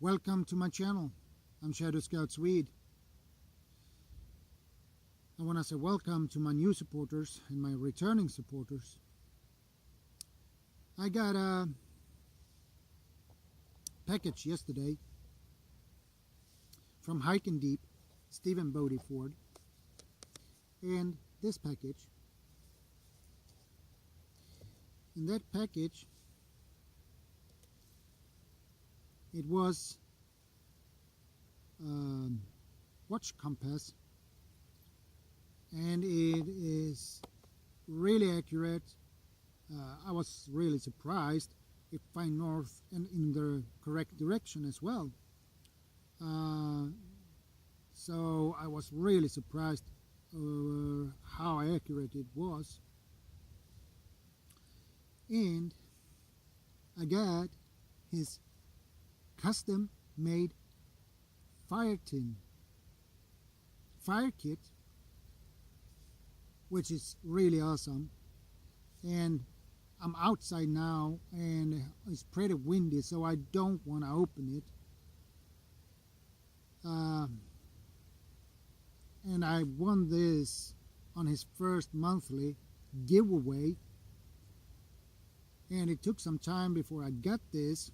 Welcome to my channel. I'm Shadow Scout Swede. I want to say welcome to my new supporters and my returning supporters. I got a package yesterday from Hiking Deep, Stephen Bodiford, and this package. In that package, it was watch compass, and it is really accurate. I was really surprised it find north and in the correct direction as well. So I was really surprised how accurate it was. And I got his custom made fire kit, which is really awesome. And I'm outside now and it's pretty windy, so I don't want to open it. And I won this on his first monthly giveaway, and it took some time before I got this.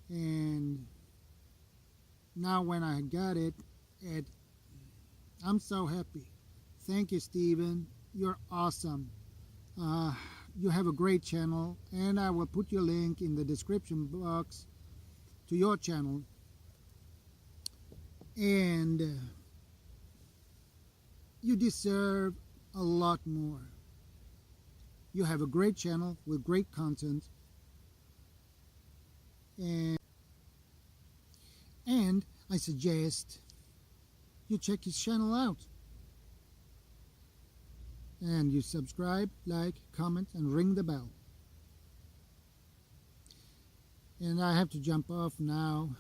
And now when I got it, I'm so happy. Thank you, Stephen. You're awesome. You have a great channel, and I will put your link in the description box to your channel. And you deserve a lot more. You have a great channel with great content. And I suggest you check his channel out. And you subscribe, like, comment, and ring the bell. And I have to jump off now.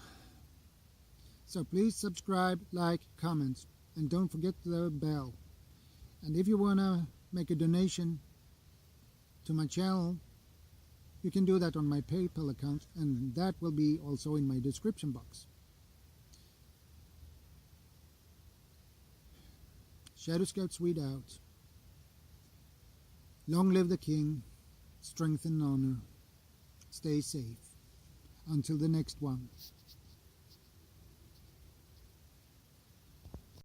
So please subscribe, like, comment, and don't forget the bell. And if you want to make a donation to my channel, you can do that on my PayPal account, and that will be also in my description box. Shadow Scout Swede out. Long live the king, strength and honor. Stay safe. Until the next one.